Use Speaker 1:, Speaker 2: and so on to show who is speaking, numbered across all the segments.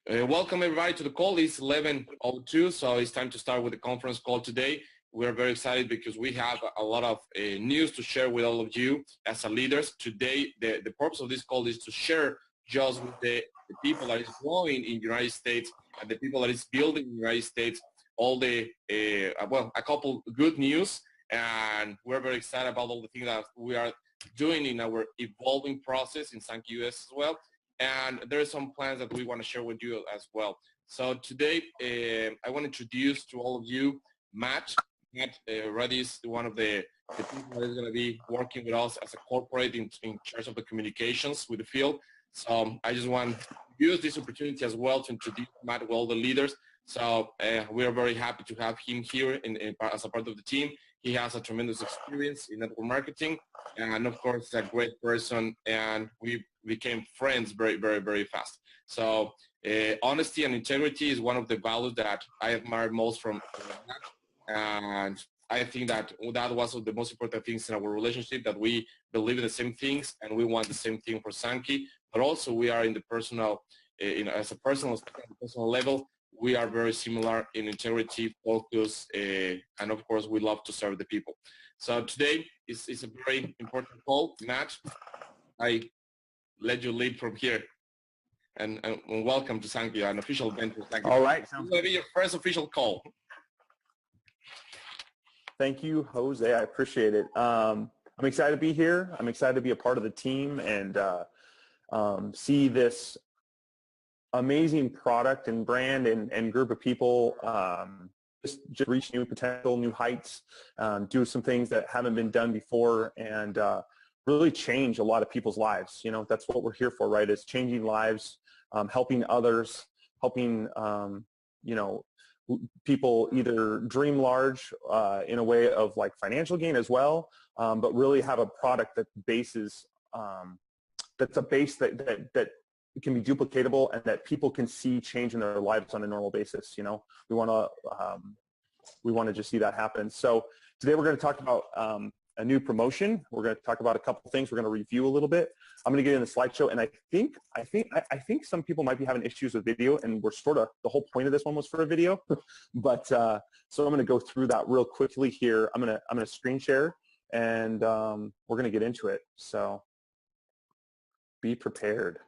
Speaker 1: Welcome everybody to the call. It's 11:02, so it's time to start with the conference call today. We're very excited because we have a lot of news to share with all of you as leaders. Today, the purpose of this call is to share just with the people that is growing in the United States and the people that is building in the United States all the, a couple good news. And we're very excited about all the things that we are doing in our evolving process in Sanki US as well. And there are some plans that we want to share with you as well. So today, I want to introduce to all of you Matt. Matt Reddy is one of the people that is going to be working with us as a corporate in charge of the communications with the field. So I just want to use this opportunity as well to introduce Matt with all the leaders. So we are very happy to have him here as a part of the team. He has a tremendous experience in network marketing, and of course, a great person, and we became friends very, very, very fast. So honesty and integrity is one of the values that I admire most from Matt, and I think that that was one of the most important things in our relationship, that we believe in the same things and we want the same thing for Sanki, but also we are in the personal, as a personal level, we are very similar in integrity, focus, and of course, we love to serve the people. So today is a very important call. Matt, I let you lead from here. And welcome to Sanki, an official event.
Speaker 2: All right.
Speaker 1: This will be your first official call.
Speaker 2: Thank you, Jose. I appreciate it. I'm excited to be here. I'm excited to be a part of the team and see this amazing product and brand and group of people just reach new potential, new heights, do some things that haven't been done before, and really change a lot of people's lives. You know, that's what we're here for, right? Is changing lives, helping others, helping, you know, people either dream large in a way of like financial gain as well, but really have a product that bases, that's a base that can be duplicatable and that people can see change in their lives on a normal basis. You know, we want to just see that happen. So today we're going to talk about a new promotion. We're going to talk about a couple things. We're going to review a little bit. I'm going to get in the slideshow, and I think some people might be having issues with video, and we're sort of, the whole point of this one was for a video, but so I'm going to go through that real quickly here. I'm going to screen share, and we're going to get into it. So be prepared,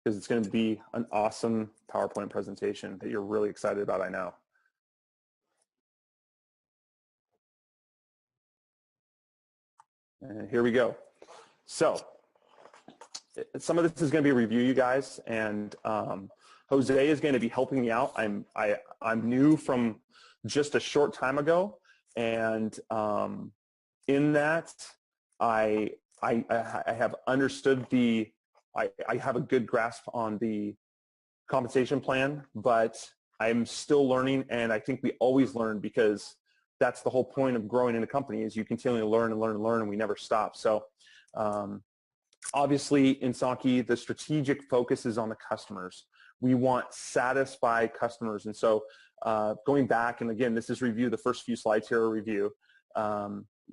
Speaker 2: because it's going to be an awesome PowerPoint presentation that you're really excited about, I know. And here we go. So some of this is going to be a review, you guys, and Jose is going to be helping me out. I'm new from just a short time ago, and in that I have understood I have a good grasp on the compensation plan, but I'm still learning, and I think we always learn, because that's the whole point of growing in a company, is you continually learn and learn and learn, and we never stop. So obviously in Sanki, the strategic focus is on the customers. We want satisfied customers. And so going back, and again, this is review, the first few slides here are review.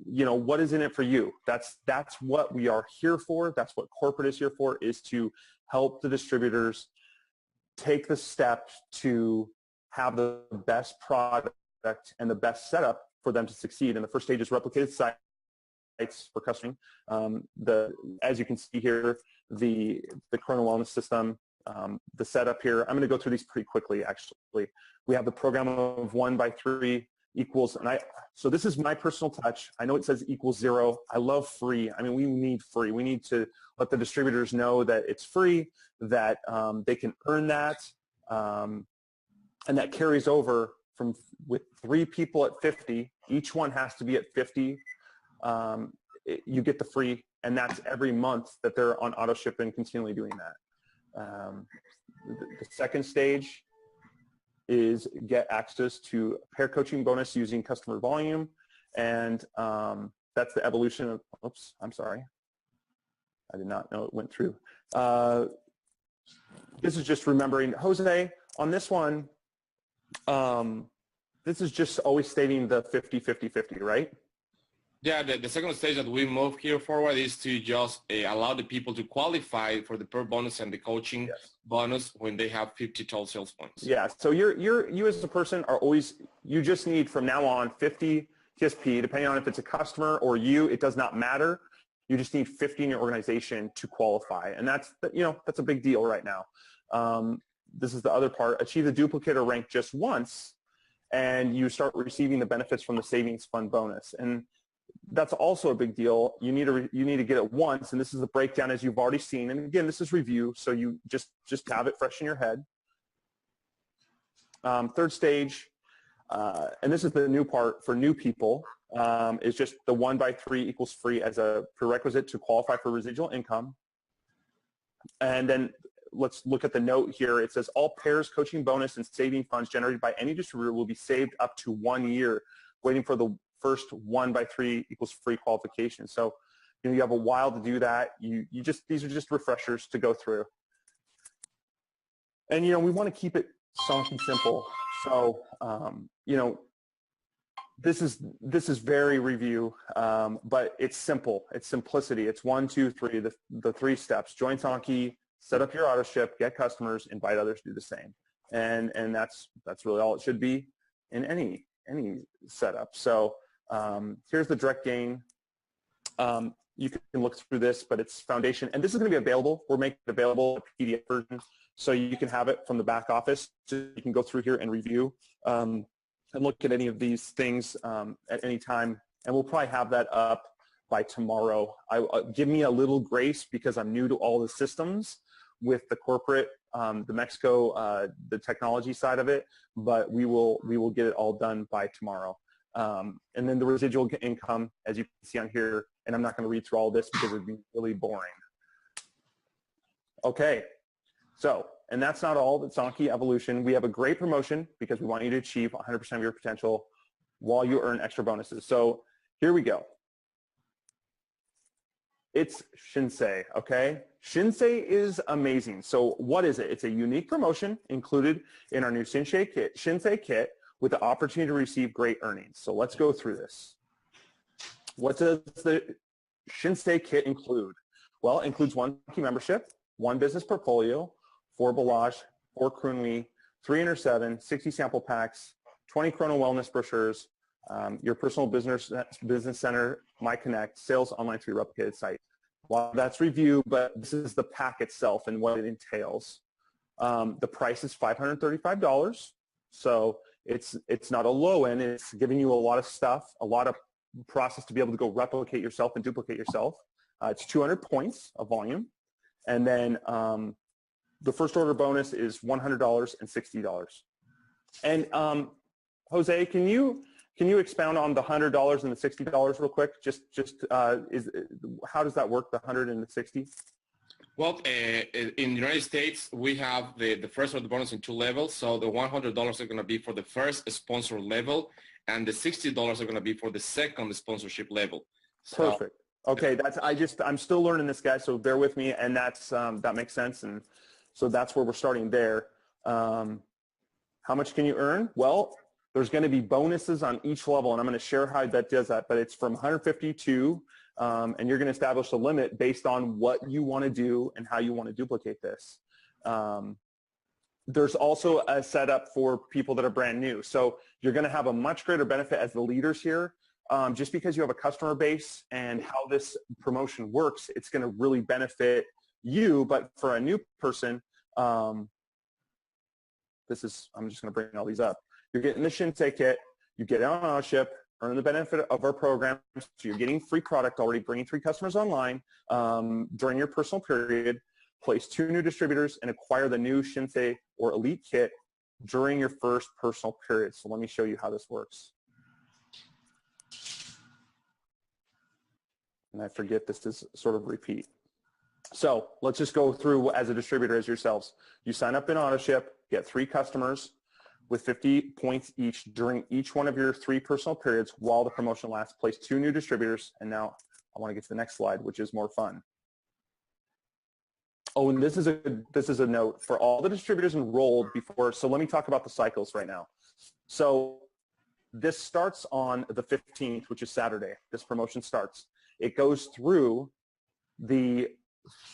Speaker 2: You know, what is in it for you? That's what we are here for. That's what corporate is here for, is to help the distributors take the step to have the best product and the best setup for them to succeed. And the first stage is replicated sites for customering. As you can see here, the Corona Wellness System, the setup here, I'm going to go through these pretty quickly, actually. We have the program of 1 by 3 equals, and so this is my personal touch. I know it says equals 0. I love free. I mean, we need free. We need to let the distributors know that it's free, that they can earn that, and that carries over with 3 people at 50. Each one has to be at 50. You get the free, and that's every month that they're on auto ship and continually doing that. The second stage is get access to pair coaching bonus using customer volume, and that's the evolution of, oops, I'm sorry. I did not know it went through. This is just remembering, Jose, on this one, this is just always stating the 50-50-50, right?
Speaker 1: Yeah, the second stage that we move here forward is to just allow the people to qualify for the per bonus and the coaching
Speaker 2: Yes.
Speaker 1: bonus when they have 50 total sales points.
Speaker 2: Yeah, so you as a person are always, you just need from now on 50 TSP, depending on if it's a customer or you, it does not matter. You just need 50 in your organization to qualify. And that's, that's a big deal right now. This is the other part. Achieve the duplicator rank just once, and you start receiving the benefits from the savings fund bonus. And that's also a big deal. You need to get it once, and this is the breakdown as you've already seen. And again, this is review, so you just have it fresh in your head. Third stage, and this is the new part for new people, is just the 1 by 3 equals free as a prerequisite to qualify for residual income. And then let's look at the note here. It says all pairs, coaching bonus, and saving funds generated by any distributor will be saved up to 1 year, waiting for the first 1 by 3 equals free qualification. So, you have a while to do that. These are just refreshers to go through. And, we want to keep it Sanki simple. So, this is very review, but it's simple. It's simplicity. It's 1, 2, 3, the 3 steps. Join Sanki, set up your auto ship, get customers, invite others to do the same. And that's really all it should be in any setup. So here's the direct gain. You can look through this, but it's foundation. And this is going to be available. We're making it available, a PDF version, so you can have it from the back office. So you can go through here and review and look at any of these things at any time. And we'll probably have that up by tomorrow. Give me a little grace because I'm new to all the systems with the corporate, the Mexico, the technology side of it, but we will get it all done by tomorrow. And then the residual income, as you can see on here, and I'm not going to read through all this because it would be really boring. Okay, so, and that's not all, the Sanki evolution. We have a great promotion because we want you to achieve 100% of your potential while you earn extra bonuses. So here we go. It's Sinsei, okay? Sinsei is amazing. So what is it? It's a unique promotion included in our new Sinsei kit with the opportunity to receive great earnings. So let's go through this. What does the Sinsei kit include? Well, it includes 1 key membership, 1 business portfolio, 4 Balaj, 4 Krunwi, 3 Inter7, 60 sample packs, 20 Chrono Wellness brochures, your personal business center, My Connect, sales online through your replicated site. Well, that's review, but this is the pack itself and what it entails. The price is $535, so it's not a low end. It's giving you a lot of stuff, a lot of process to be able to go replicate yourself and duplicate yourself. It's 200 points of volume, and then the first order bonus is $100 and $60. And Jose, can you expound on the $100 and the $60 real quick? How does that work, the 100 and the 60?
Speaker 1: Well, in the United States, we have the first order bonus in 2 levels. So the $100 are going to be for the first sponsor level, and the $60 are going to be for the second sponsorship level. So,
Speaker 2: perfect. Okay, I'm still learning this, guy, so bear with me, and that makes sense, and so that's where we're starting there. How much can you earn? Well, there's going to be bonuses on each level, and I'm going to share how that does that, but it's from 150 to, and you're going to establish a limit based on what you want to do and how you want to duplicate this. There's also a setup for people that are brand new. So you're going to have a much greater benefit as the leaders here. Just because you have a customer base and how this promotion works, it's going to really benefit you. But for a new person, I'm just going to bring all these up. You're getting the Sinsei kit, you get it on auto ship, earn the benefit of our program, so you're getting free product already, bringing 3 customers online during your personal period, place 2 new distributors, and acquire the new Sinsei or Elite kit during your first personal period. So let me show you how this works. And I forget this is sort of repeat. So let's just go through as a distributor as yourselves. You sign up in auto ship, get 3 customers with 50 points each during each one of your 3 personal periods while the promotion lasts. Place 2 new distributors, and now I want to get to the next slide, which is more fun. Oh, and this is a note for all the distributors enrolled before. So let me talk about the cycles right now. So this starts on the 15th, which is Saturday. This promotion starts. It goes through the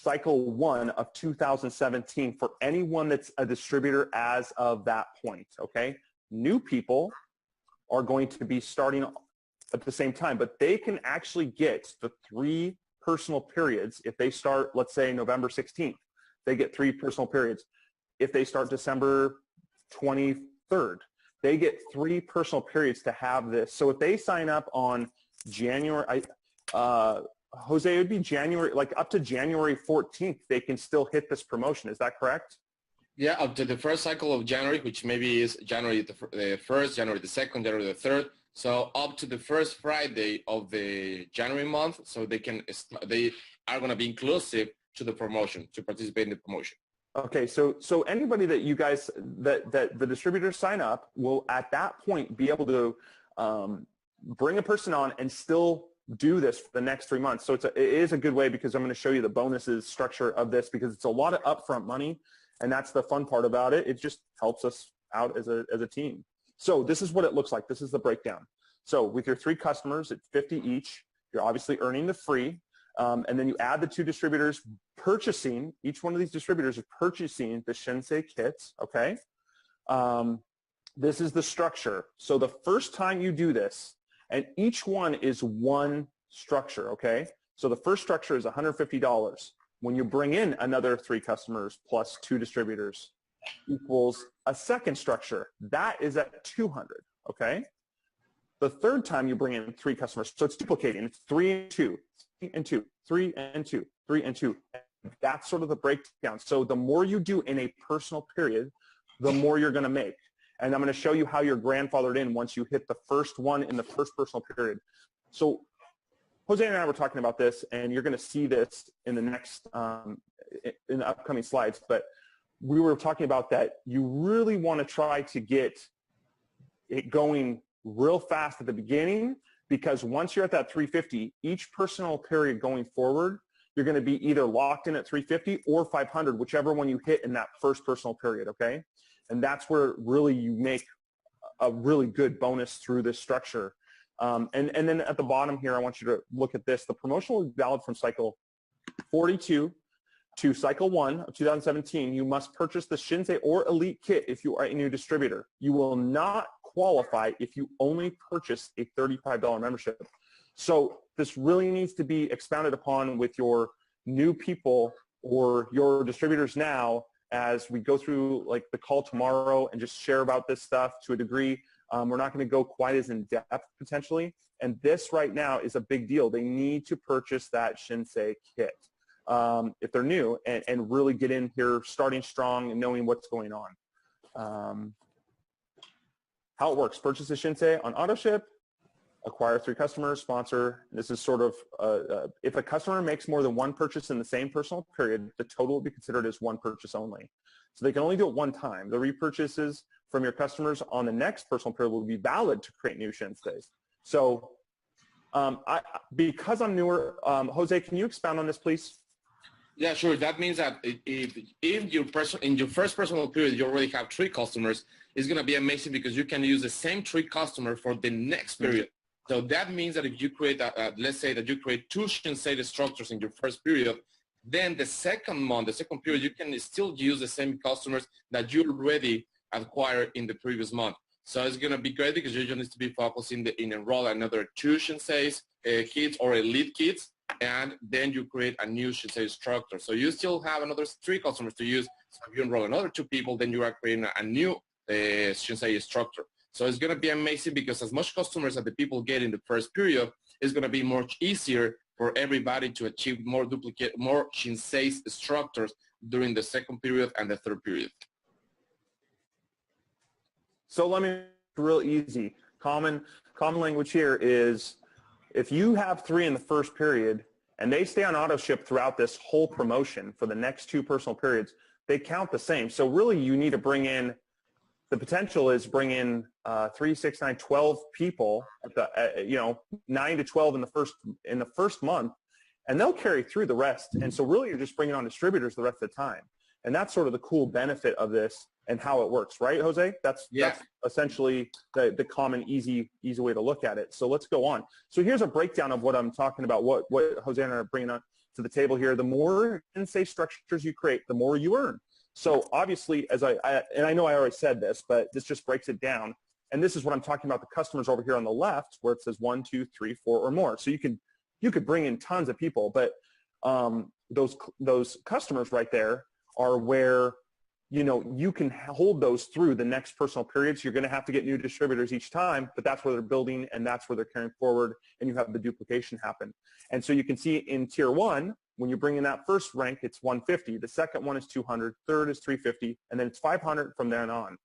Speaker 2: cycle 1 of 2017 for anyone that's a distributor as of that point, okay? New people are going to be starting at the same time, but they can actually get the 3 personal periods if they start, let's say, November 16th. They get 3 personal periods. If they start December 23rd, they get 3 personal periods to have this. So if they sign up on January, Jose, it would be January, like up to January 14th, they can still hit this promotion. Is that correct?
Speaker 1: Yeah, up to the first cycle of January, which maybe is January the 1st, January the 2nd, January the 3rd. So up to the first Friday of the January month, so they are going to be inclusive to the promotion, to participate in the promotion.
Speaker 2: Okay, so anybody that you guys, that the distributors sign up will at that point be able to bring a person on and still do this for the next 3 months. So it is a good way, because I'm going to show you the bonuses structure of this, because it's a lot of upfront money, and that's the fun part about it. It just helps us out as a team. So this is what it looks like. This is the breakdown. So with your 3 customers at 50 each, you're obviously earning the free, and then you add the 2 distributors purchasing. Each one of these distributors is purchasing the Sinsei kits, okay? This is the structure. So the first time you do this, and each one is one structure, okay? So the first structure is $150. When you bring in another 3 customers plus 2 distributors equals a second structure. That is at $200, okay? The third time you bring in 3 customers, so it's duplicating. It's 3 and 2, 3 and 2, 3 and 2, 3 and 2. That's sort of the breakdown. So the more you do in a personal period, the more you're going to make. And I'm going to show you how you're grandfathered in once you hit the first one in the first personal period. So Jose and I were talking about this, and you're going to see this in the next, in the upcoming slides, but we were talking about that you really want to try to get it going real fast at the beginning, because once you're at that 350, each personal period going forward, you're going to be either locked in at 350 or 500, whichever one you hit in that first personal period, okay? And that's where really you make a really good bonus through this structure. And then at the bottom here, I want you to look at this. The promotion will be valid from cycle 42 to cycle 1 of 2017. You must purchase the Sinsei or Elite kit if you are a new distributor. You will not qualify if you only purchase a $35 membership. So this really needs to be expounded upon with your new people or your distributors now as we go through like the call tomorrow and just share about this stuff to a degree. We're not going to go quite as in depth potentially. And this right now is a big deal. They need to purchase that Sinsei kit if they're new and really get in here starting strong and knowing what's going on. How it works: purchase a Sinsei on AutoShip, acquire 3 customers, sponsor. This is sort of, if a customer makes more than 1 purchase in the same personal period, the total will be considered as 1 purchase only. So they can only do it 1 time. The repurchases from your customers on the next personal period will be valid to create new Sinseis. So because I'm newer, Jose, can you expound on this, please?
Speaker 1: Yeah, sure. That means that if in your first personal period you already have 3 customers, it's going to be amazing because you can use the same 3 customers for the next period. So that means that if you create, let's say that you create 2 Sinsei structures in your first period, then the second month, the second period, you can still use the same customers that you already acquired in the previous month. So it's going to be great because you just need to be focusing in enroll another 2 Sinsei kits or Elite kits, and then you create a new Sinsei structure. So you still have another 3 customers to use. So if you enroll another 2 people, then you are creating a new Sinsei structure. So it's going to be amazing because as much customers that the people get in the first period, it's going to be much easier for everybody to achieve more Sinsei structures during the second period and the third period.
Speaker 2: So let me, real easy. Common language here is if you have 3 in the first period and they stay on AutoShip throughout this whole promotion for the next 2 personal periods, they count the same. So really you need to bring in, the potential is bring in 3, 6, 9, 12 people, at the, 9 to 12 in the first month, and they'll carry through the rest. And so really you're just bringing on distributors the rest of the time. And that's sort of the cool benefit of this. and how it works, right, Jose? That's
Speaker 1: Yeah.
Speaker 2: essentially the common, easy way to look at it. So let's go on. So here's a breakdown of what I'm talking about, what Jose and I are bringing on to the table here. The more Sinsei structures you create, the more you earn. So obviously, as and I know I already said this, but this just breaks it down. And this is what I'm talking about, the customers over here on the left, where it says 1, 2, 3, 4, or more. So you could bring in tons of people, but those customers right there are where you can hold those through the next personal period. So you're going to have to get new distributors each time, but that's where they're building and that's where they're carrying forward, and you have the duplication happen. And so you can see in tier 1, when you bring in that first rank, it's 150. The second one is 200. Third is 350, and then it's 500 from then on.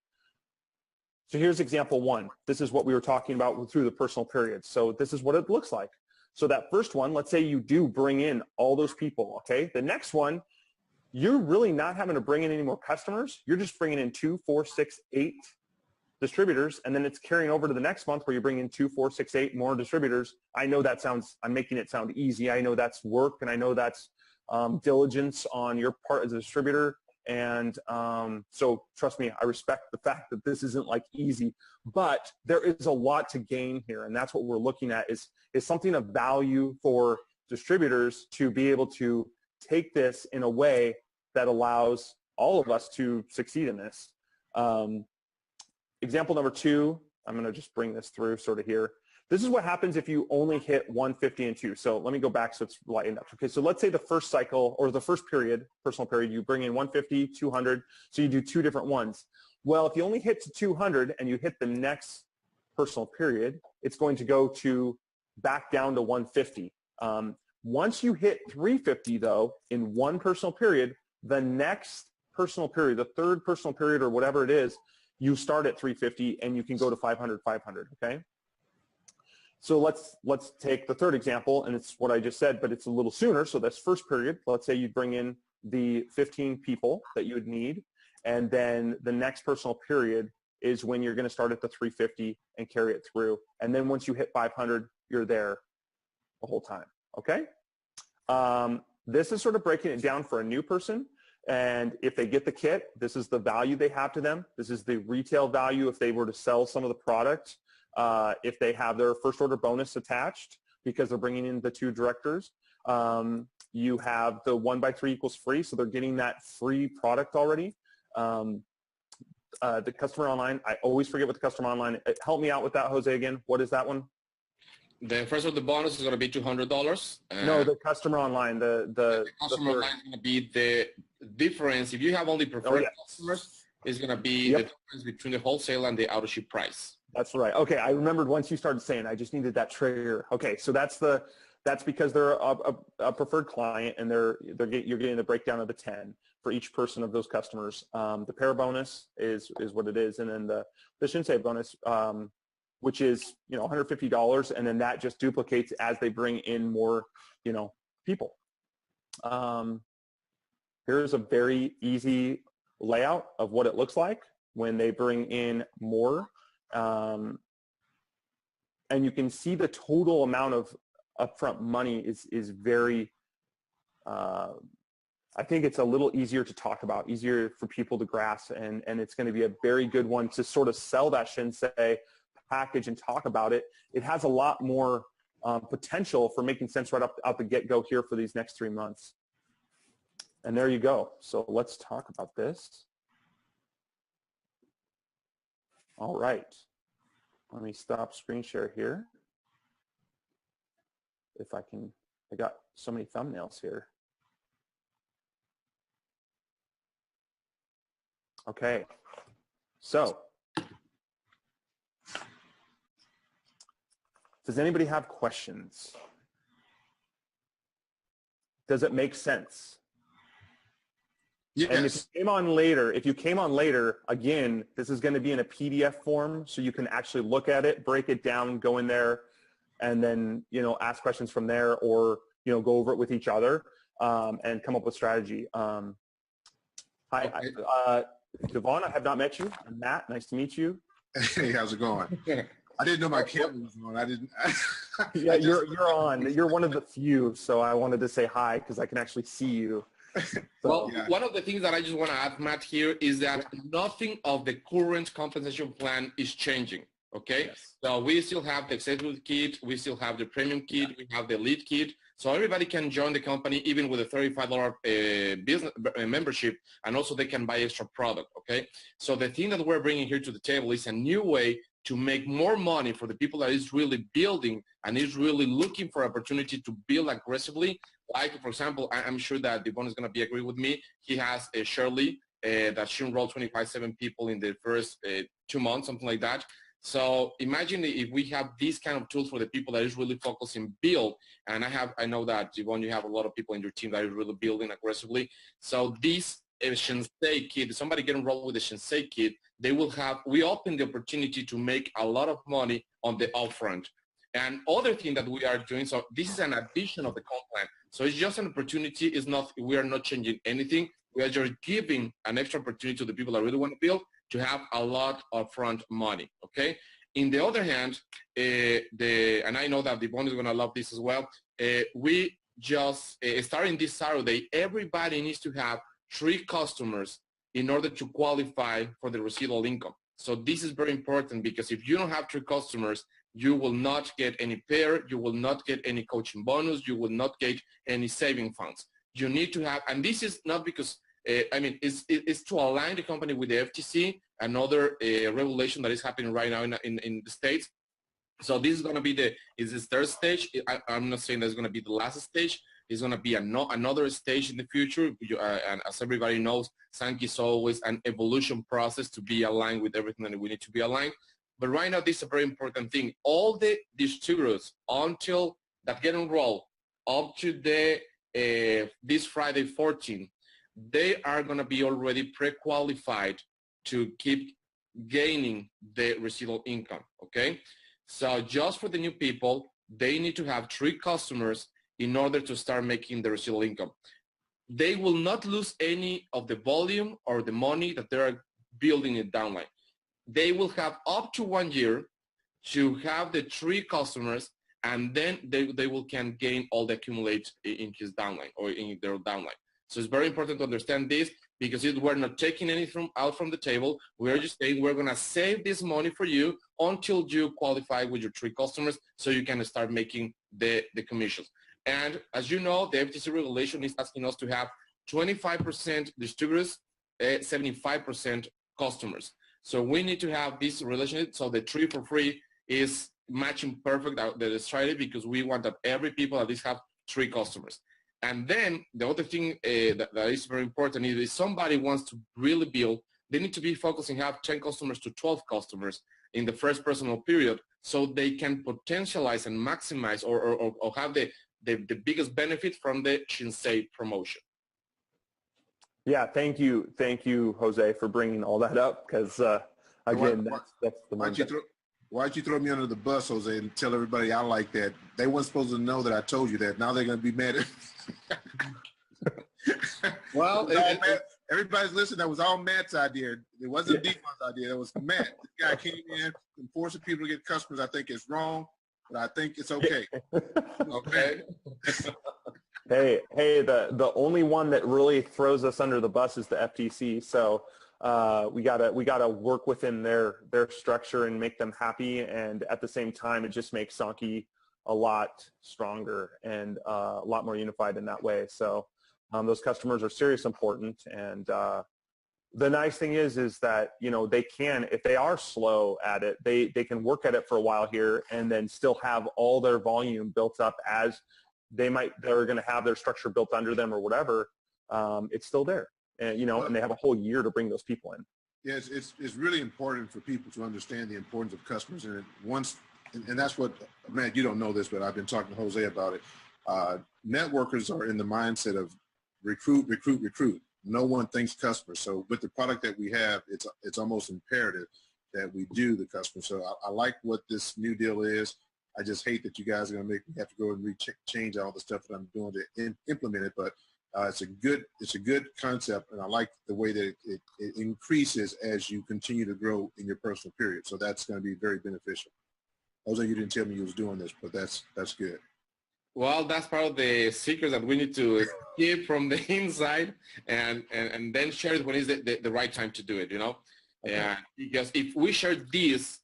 Speaker 2: So here's example 1. This is what we were talking about through the personal period. So this is what it looks like. So that first one, let's say you do bring in all those people, okay? The next one, you're really not having to bring in any more customers. You're just bringing in 2, 4, 6, 8 distributors, and then it's carrying over to the next month where you bring in 2, 4, 6, 8 more distributors. I know I'm making it sound easy. I know that's work, and I know that's diligence on your part as a distributor. And so trust me, I respect the fact that this isn't like easy, but there is a lot to gain here. And that's what we're looking at is something of value for distributors to be able to take this in a way that allows all of us to succeed in this. Example number 2, I'm going to just bring this through sort of here. This is what happens if you only hit 150 and 2. So let me go back so it's lightened up. Okay, so let's say the first cycle or the first period, personal period, you bring in 150, 200, so you do 2 different ones. Well, if you only hit to 200 and you hit the next personal period, it's going to go back down to 150. Once you hit 350, though, in one personal period, the next personal period, the third personal period or whatever it is, you start at 350 and you can go to 500, 500, okay? So let's take the third example, and it's what I just said, but it's a little sooner. So this first period, let's say you bring in the 15 people that you would need, and then the next personal period is when you're going to start at the 350 and carry it through. And then once you hit 500, you're there the whole time, okay? This is sort of breaking it down for a new person. And if they get the kit, this is the value they have to them. This is the retail value if they were to sell some of the product. If they have their first order bonus attached because they're bringing in the 2 directors. You have the 1x3 equals free, so they're getting that free product already. The customer online, I always forget what the customer online, help me out with that, Jose, again. What is that one?
Speaker 1: The first of the bonus is going to be $200.
Speaker 2: No, the customer online. The
Speaker 1: customer online is going to be the difference. If you have only preferred customers, it's going to be the difference between the wholesale and the auto ship price.
Speaker 2: That's right. Okay, I remembered once you started saying, I just needed that trigger. Okay, so that's because they're a preferred client, and you're getting the breakdown of the 10 for each person of those customers. The pair bonus is what it is, and then the Sinsei bonus, which is $150, and then that just duplicates as they bring in more people. Here's a very easy layout of what it looks like when they bring in more. And you can see the total amount of upfront money is very, I think it's a little easier to talk about, easier for people to grasp, and it's going to be a very good one to sort of sell that Sinsei package and talk about it. It has a lot more potential for making sense right up out the get-go here for these next 3 months. And there you go. So let's talk about this. All right. Let me stop screen share here. If I can, I got so many thumbnails here. Okay. So, does anybody have questions? Does it make sense?
Speaker 1: Yes.
Speaker 2: And if you came on later, again, this is going to be in a PDF form, so you can actually look at it, break it down, go in there, and then ask questions from there, or go over it with each other and come up with strategy. Hi, Devon, I have not met you. I'm Matt. Nice to meet you.
Speaker 3: Hey, how's it going? I didn't know my camera was on. I didn't.
Speaker 2: Yeah, you're on. You're one of the few, so I wanted to say hi because I can actually see you.
Speaker 1: Well, one of the things that I just want to add, Matt, here is that nothing of the current compensation plan is changing, okay? Yes. So we still have the executive kit, we still have the premium kit, we have the elite kit. So everybody can join the company even with a $35 business membership, and also they can buy extra product, okay? So the thing that we're bringing here to the table is a new way to make more money for the people that is really building and is really looking for opportunity to build aggressively. Like, for example, I'm sure that Devon is going to be agree with me. He has a Shirley that she enrolled 25-7 people in the first 2 months, something like that. So imagine if we have these kind of tools for the people that is really focusing build. And I know that, Devon, you have a lot of people in your team that are really building aggressively. So this Sinsei kit, somebody get enrolled with the Sinsei kit, we open the opportunity to make a lot of money on the upfront. And other thing that we are doing, so this is an addition of the comp plan. So it's just an opportunity. We are not changing anything. We are just giving an extra opportunity to the people that really want to build to have a lot of upfront money, okay? In the other hand, and I know that Devon is going to love this as well, we just, starting this Saturday, everybody needs to have 3 customers in order to qualify for the residual income. So this is very important, because if you don't have 3 customers, you will not get any pair, you will not get any coaching bonus, you will not get any saving funds. You need to have, and this is not because, it's to align the company with the FTC, another regulation that is happening right now in the States. So this is going to be the third stage. I'm not saying that's going to be the last stage. It's going to be another stage in the future. And as everybody knows, Sanki is always an evolution process to be aligned with everything that we need to be aligned. But right now, this is a very important thing. All the distributors until that get enrolled up to this Friday 14, they are going to be already pre-qualified to keep gaining the residual income, okay? So just for the new people, they need to have 3 customers in order to start making the residual income. They will not lose any of the volume or the money that they are building in downline. They will have up to 1 year to have the 3 customers, and then they can gain all the accumulate in his downline or in their downline. So it's very important to understand this, because we're not taking anything out from the table. We're just saying we're going to save this money for you until you qualify with your 3 customers, so you can start making the commissions. And as you know, the FTC regulation is asking us to have 25% distributors, 75% customers. So we need to have this relationship, so the 3 for free is matching perfect the strategy, because we want that every people at least have 3 customers. And then the other thing that is very important is if somebody wants to really build, they need to be focusing, have 10 customers to 12 customers in the first personal period, so they can potentialize and maximize or have the biggest benefit from the Sinsei promotion.
Speaker 2: Yeah, thank you, Jose, for bringing all that up, because again, that's the one.
Speaker 3: Why'd you throw me under the bus, Jose, and tell everybody I like that? They weren't supposed to know that I told you that. Now they're going to be mad at
Speaker 1: Well,
Speaker 3: everybody's listening. That was all Matt's idea. It wasn't Devon's idea. It was Matt. This guy came in and forcing people to get customers. I think it's wrong, but I think it's okay.
Speaker 1: Okay.
Speaker 2: Hey, the only one that really throws us under the bus is the FTC. So we gotta work within their structure and make them happy. And at the same time, it just makes Sanki a lot stronger and a lot more unified in that way. So those customers are seriously important. And the nice thing is that, they can, if they are slow at it, they can work at it for a while here and then still have all their volume built up as they're going to have their structure built under them or whatever. It's still there. And, and they have a whole year to bring those people in.
Speaker 3: Yeah, it's really important for people to understand the importance of customers. And that's what, Matt, you don't know this, but I've been talking to Jose about it. Networkers are in the mindset of recruit. No one thinks customers. So with the product that we have, it's almost imperative that we do the customer. So I like what this new deal is. I just hate that you guys are going to make me have to go and change all the stuff that I'm doing to implement it. But it's a good concept, and I like the way that it increases as you continue to grow in your personal period. So that's going to be very beneficial. Jose, you didn't tell me you was doing this, but that's good.
Speaker 1: Well, that's part of the secret that we need to keep from the inside and then share it when it's the right time to do it, you know?
Speaker 2: Okay.
Speaker 1: And because if we share this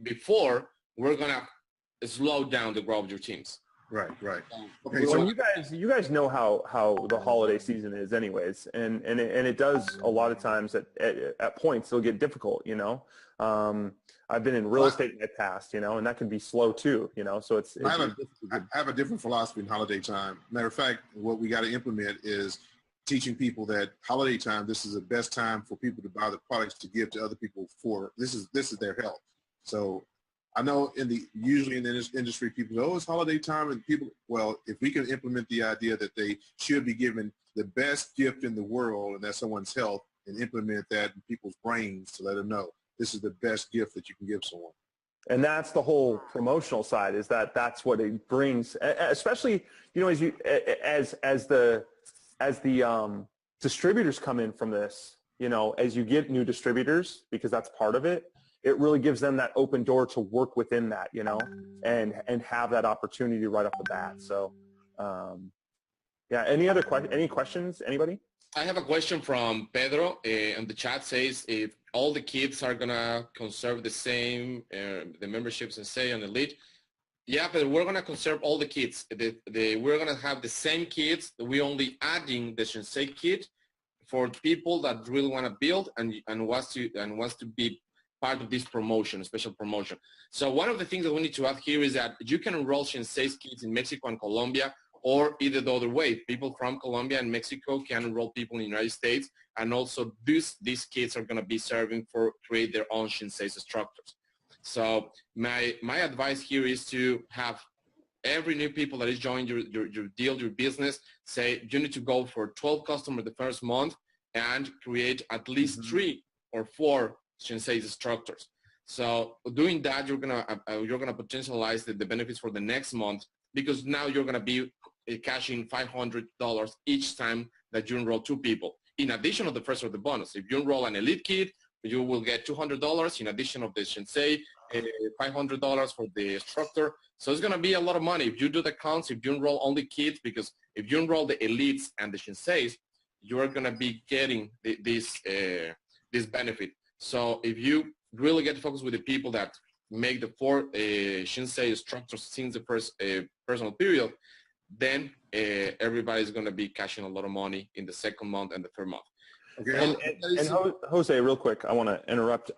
Speaker 1: before, we're going to slow down the growth of your teams.
Speaker 3: Right, right.
Speaker 2: Okay, so you guys know how the holiday season is, anyways, and it does a lot of times at points it'll get difficult, you know. I've been in real estate in the past, you know, and that can be slow too, you know. So
Speaker 3: I have a different philosophy in holiday time. Matter of fact, what we got to implement is teaching people that holiday time, this is the best time for people to buy the products to give to other people for this is their health. So I know usually in the industry, people go, oh, it's holiday time, and people, well, if we can implement the idea that they should be given the best gift in the world, and that's someone's health, and implement that in people's brains to let them know this is the best gift that you can give someone.
Speaker 2: And that's the whole promotional side, is that's what it brings, especially, you know, as the distributors come in from this, you know, as you get new distributors, because that's part of it, it really gives them that open door to work within that, you know, and have that opportunity right off the bat. So, yeah. Any questions? Anybody?
Speaker 1: I have a question from Pedro in the chat. Says if all the kids are gonna conserve the same the memberships and say on Elite. Yeah, but we're gonna conserve all the kids. We're gonna have the same kids. We only adding the Sinsei kit for people that really want to build and wants to be part of this promotion, a special promotion. So one of the things that we need to add here is that you can enroll Sinsei's kids in Mexico and Colombia, or either the other way. People from Colombia and Mexico can enroll people in the United States, and also these kids are going to be serving for create their own Sinsei instructors. So my advice here is to have every new people that is joining your deal, your business, say you need to go for 12 customers the first month and create at least 3 or 4 Sinsei instructors. So doing that, you're gonna potentialize the benefits for the next month, because now you're gonna be cashing $500 each time that you enroll 2 people. In addition of the first of the bonus, if you enroll an elite kid, you will get $200 in addition of the Sinsei, $500 for the instructor. So it's gonna be a lot of money if you do the counts. If you enroll only kids, because if you enroll the elites and the Sinseis, you are gonna be getting this benefit. So if you really get focused with the people that make the 4 Sinsei instructors since the first personal period, then everybody's going to be cashing a lot of money in the second month and the third month.
Speaker 2: Okay. And Jose, real quick, I want to interrupt.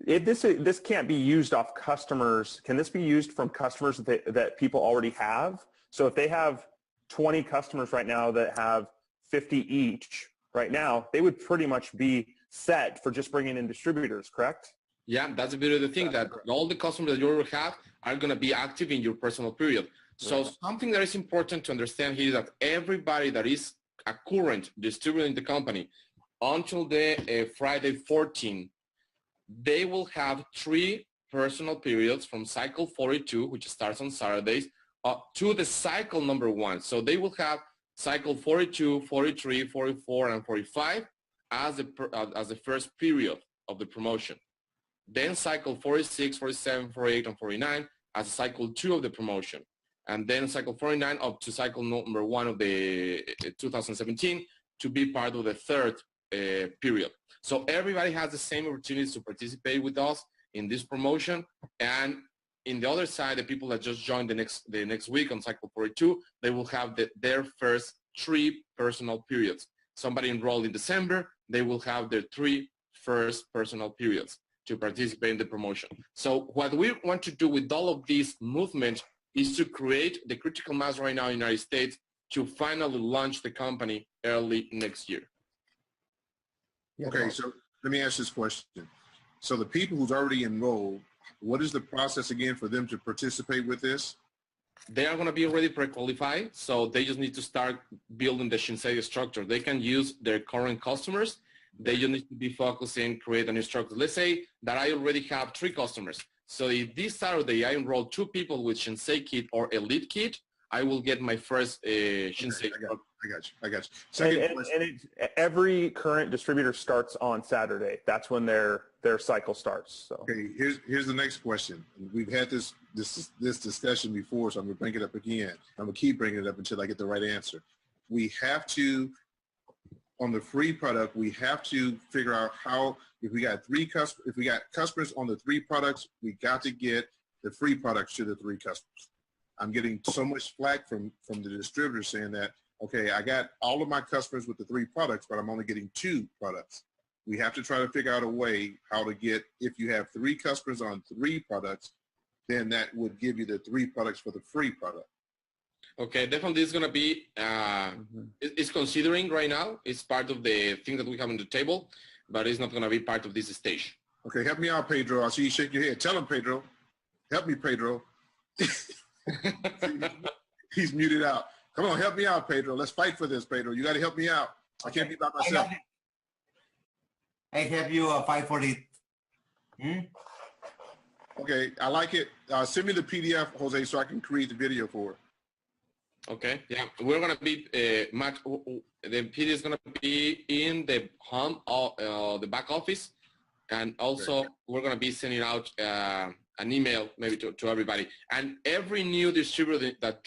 Speaker 2: This can't be used off customers. Can this be used from customers that people already have? So if they have 20 customers right now that have 50 each right now, they would pretty much be set for just bringing in distributors, correct?
Speaker 1: Yeah, that's a bit of the thing, that all the customers that you already have are going to be active in your personal period. So something that is important to understand here is that everybody that is a current distributor in the company until the Friday 14, they will have 3 personal periods from cycle 42, which starts on Saturdays, to the cycle number 1. So they will have cycle 42, 43, 44, and 45 as the first period of the promotion. Then cycle 46, 47, 48, and 49 as cycle 2 of the promotion. And then cycle 49 up to cycle number 1 of the 2017 to be part of the third period. So everybody has the same opportunities to participate with us in this promotion. And in the other side, the people that just joined the next week on cycle 42, they will have their first 3 personal periods. Somebody enrolled in December, they will have their 3 first personal periods to participate in the promotion. So what we want to do with all of this movement is to create the critical mass right now in the United States to finally launch the company early next year.
Speaker 3: Okay, so let me ask this question. So the people who's already enrolled, what is the process again for them to participate with this?
Speaker 1: They are going to be already pre-qualified, so they just need to start building the Sinsei structure. They can use their current customers. They just need to be focusing, create an instructor. Let's say that I already have 3 customers. So if this Saturday I enroll 2 people with Sinsei kit or Elite kit, I will get my first Shinsei.
Speaker 3: Okay, I got you. Second question.
Speaker 2: And every current distributor starts on Saturday. That's when their cycle starts. So.
Speaker 3: Okay, here's the next question. We've had this discussion before, so I'm going to bring it up again. I'm going to keep bringing it up until I get the right answer. We have to, on the free product, we have to figure out how, if we got customers on the 3 products, we got to get the free products to the 3 customers. I'm getting so much flack from the distributor saying that, okay, I got all of my customers with the 3 products, but I'm only getting 2 products. We have to try to figure out a way how to get, if you have 3 customers on 3 products, then that would give you the 3 products for the free product.
Speaker 1: Okay, definitely it's going to be, it's considering right now. It's part of the thing that we have on the table, but it's not going to be part of this stage.
Speaker 3: Okay, help me out, Pedro. I see you shake your head. Tell him, Pedro. Help me, Pedro. He's muted out. Come on, help me out, Pedro. Let's fight for this, Pedro. You got to help me out. I can't be by myself.
Speaker 4: I help you fight for it.
Speaker 3: Okay, I like it. Send me the PDF, Jose, so I can create the video for it.
Speaker 1: Okay, yeah, we're gonna be the PD is gonna be in the home of the back office, and also we're gonna be sending out an email maybe to everybody. And every new distributor that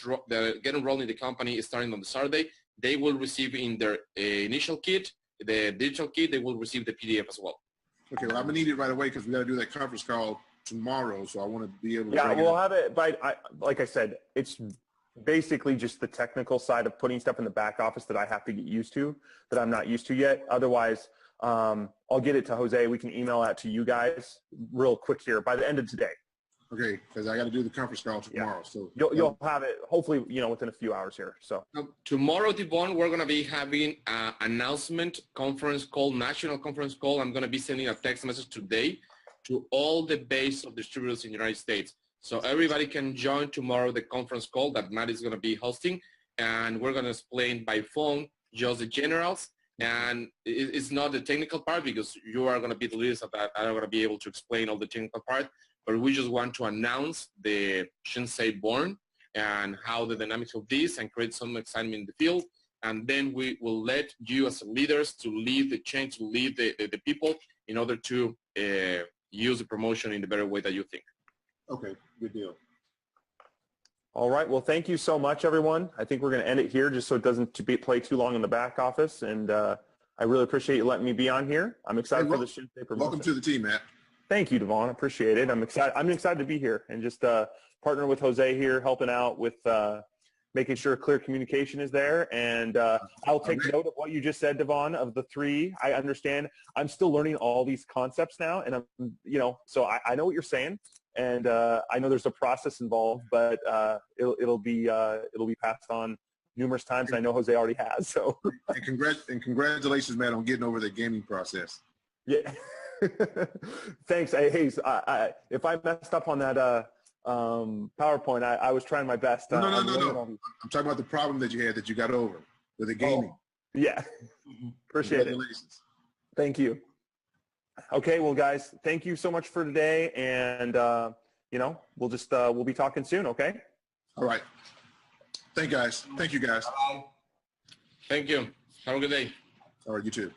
Speaker 1: get enrolled in the company starting on the Saturday, they will receive in their initial kit, the digital kit, they will receive the PDF as well.
Speaker 3: Okay, well, I'm gonna need it right away because we got to do that conference call tomorrow, so I want to be able to.
Speaker 2: Yeah, we'll have it. But like I said, it's basically just the technical side of putting stuff in the back office that I have to get used to, that I'm not used to yet. Otherwise, I'll get it to Jose. We can email that to you guys real quick here by the end of today.
Speaker 3: Okay, because I got to do the conference call tomorrow. Yeah. So
Speaker 2: you'll have it hopefully, within a few hours here. So
Speaker 1: tomorrow, Devon, we're going to be having an announcement conference call, national conference call. I'm going to be sending a text message today to all the base of distributors in the United States. So everybody can join tomorrow the conference call that Matt is going to be hosting, and we're going to explain by phone just the generals. And it's not the technical part because you are going to be the leaders of that. I'm going to be able to explain all the technical part, but we just want to announce the Shinsei Born and how the dynamics of this and create some excitement in the field. And then we will let you as leaders to lead the change, to lead the people in order to use the promotion in the better way that you think.
Speaker 3: Okay, good deal.
Speaker 2: All right. Well, thank you so much, everyone. I think we're going to end it here just so it doesn't play too long in the back office. And I really appreciate you letting me be on here. I'm excited for the Shinsei promotion.
Speaker 3: Welcome to the team, Matt.
Speaker 2: Thank you, Devon. Appreciate it. I'm excited to be here and just partner with Jose here, helping out with making sure clear communication is there. And I'll take note of what you just said, Devon, of the 3. I understand. I'm still learning all these concepts now, and so I know what you're saying. And I know there's a process involved, but it'll be passed on numerous times. And I know Jose already has. So
Speaker 3: and congratulations, Matt, on getting over the gaming process.
Speaker 2: Yeah. Thanks. Hey, if I messed up on that PowerPoint, I was trying my best.
Speaker 3: No. I'm talking about the problem that you had that you got over with the gaming.
Speaker 2: Oh, yeah. Appreciate it. Thank you. Okay, well, guys, thank you so much for today, and we'll be talking soon. Okay.
Speaker 3: All right. Thank you, guys.
Speaker 4: Bye.
Speaker 1: Thank you. Have a good day.
Speaker 3: All right, you too.